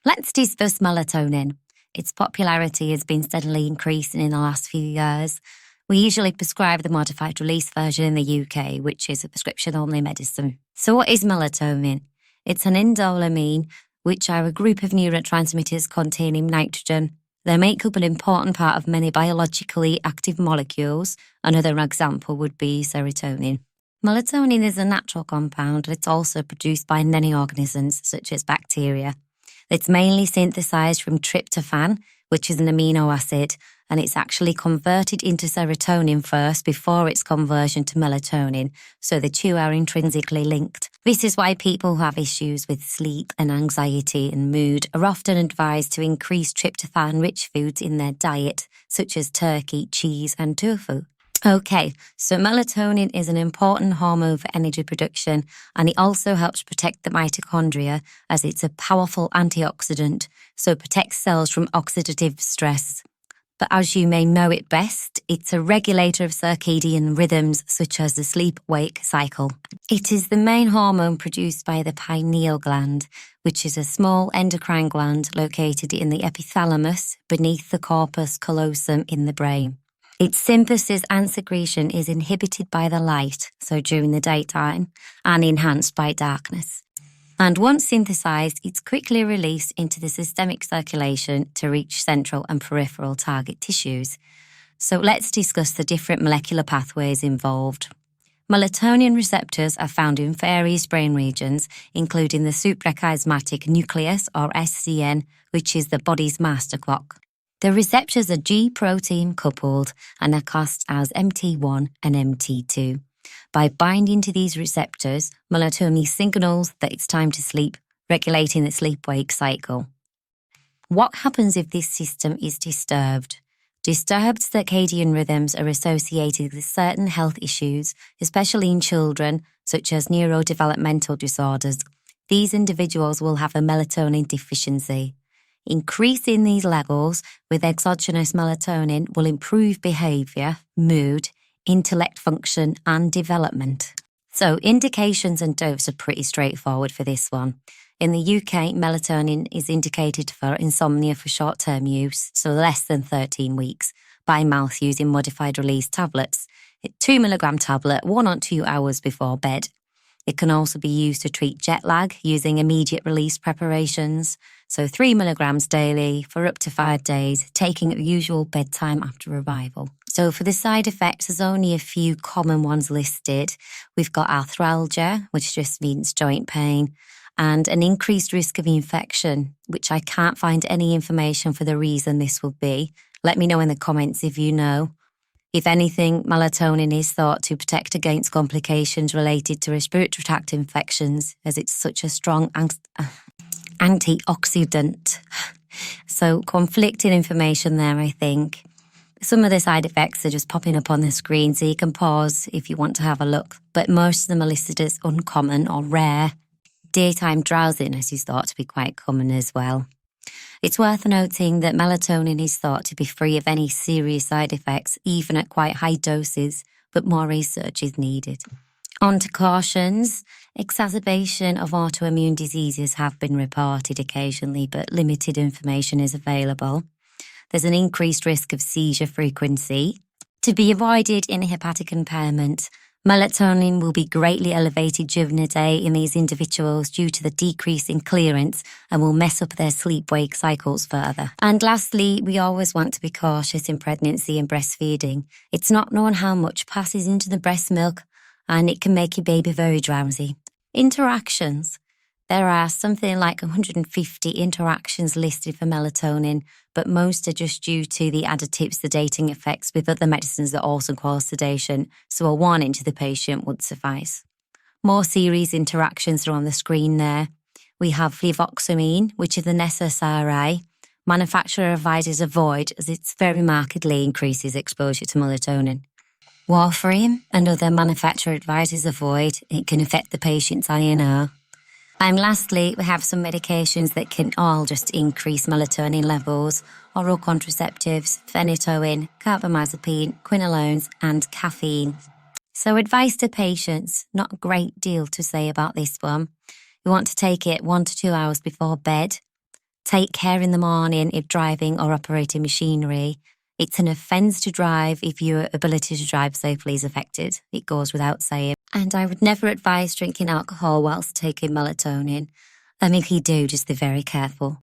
Let's discuss melatonin. Its popularity has been steadily increasing in the last few years. We usually prescribe the modified release version in the UK, which is a prescription-only medicine. So what is melatonin? It's an indolamine, which are a group of neurotransmitters containing nitrogen. They make up an important part of many biologically active molecules. Another example would be serotonin. Melatonin is a natural compound that's also produced by many organisms, such as bacteria. It's mainly synthesized from tryptophan, which is an amino acid, and it's actually converted into serotonin first before its conversion to melatonin, so the two are intrinsically linked. This is why people who have issues with sleep and anxiety and mood are often advised to increase tryptophan-rich foods in their diet, such as turkey, cheese, and tofu. Okay, so melatonin is an important hormone for energy production, and it also helps protect the mitochondria as it's a powerful antioxidant, so it protects cells from oxidative stress. But as you may know it best, it's a regulator of circadian rhythms such as the sleep-wake cycle. It is the main hormone produced by the pineal gland, which is a small endocrine gland located in the epithalamus beneath the corpus callosum in the brain. Its synthesis and secretion is inhibited by the light, so during the daytime, and enhanced by darkness. And once synthesized, it's quickly released into the systemic circulation to reach central and peripheral target tissues. So let's discuss the different molecular pathways involved. Melatonin receptors are found in various brain regions, including the suprachiasmatic nucleus, or SCN, which is the body's master clock. The receptors are G-protein coupled and are classed as MT1 and MT2. By binding to these receptors, melatonin signals that it's time to sleep, regulating the sleep-wake cycle. What happens if this system is disturbed? Disturbed circadian rhythms are associated with certain health issues, especially in children, such as neurodevelopmental disorders. These individuals will have a melatonin deficiency. Increasing these levels with exogenous melatonin will improve behaviour, mood, intellect function and development. So indications and dose are pretty straightforward for this one. In the UK, melatonin is indicated for insomnia for short-term use, so less than 13 weeks, by mouth using modified release tablets. A 2 mg tablet 1 or 2 hours before bed. It can also be used to treat jet lag using immediate release preparations, so 3 mg daily for up to 5 days, taking at usual bedtime after arrival. So for the side effects, there's only a few common ones listed. We've got arthralgia, which just means joint pain, and an increased risk of infection, which I can't find any information for the reason this will be. Let me know in the comments if you know. If anything, melatonin is thought to protect against complications related to respiratory tract infections, as it's such a strong antioxidant. So conflicting information there, I think. Some of the side effects are just popping up on the screen, so you can pause if you want to have a look, but most of them are listed as uncommon or rare. Daytime drowsiness is thought to be quite common as well. It's worth noting that melatonin is thought to be free of any serious side effects, even at quite high doses, but more research is needed. On to cautions. Exacerbation of autoimmune diseases have been reported occasionally, but limited information is available. There's an increased risk of seizure frequency. To be avoided in hepatic impairment, melatonin will be greatly elevated during the day in these individuals due to the decrease in clearance and will mess up their sleep-wake cycles further. And lastly, we always want to be cautious in pregnancy and breastfeeding. It's not known how much passes into the breast milk, and it can make your baby very drowsy. Interactions. There are something like 150 interactions listed for melatonin, but most are just due to the additives, sedating effects with other medicines that also cause sedation, so a warning to the patient would suffice. More serious interactions are on the screen there. We have fluvoxamine, which is an SSRI. Manufacturer advises avoid as it very markedly increases exposure to melatonin. Warfarin and other manufacturer advises avoid. It can affect the patient's INR. And lastly, we have some medications that can all just increase melatonin levels: oral contraceptives, phenytoin, carbamazepine, quinolones, and caffeine. So advice to patients, not a great deal to say about this one. You want to take it 1 to 2 hours before bed. Take care in the morning if driving or operating machinery. It's an offence to drive if your ability to drive safely is affected. It goes without saying. And I would never advise drinking alcohol whilst taking melatonin. If you do, just be very careful.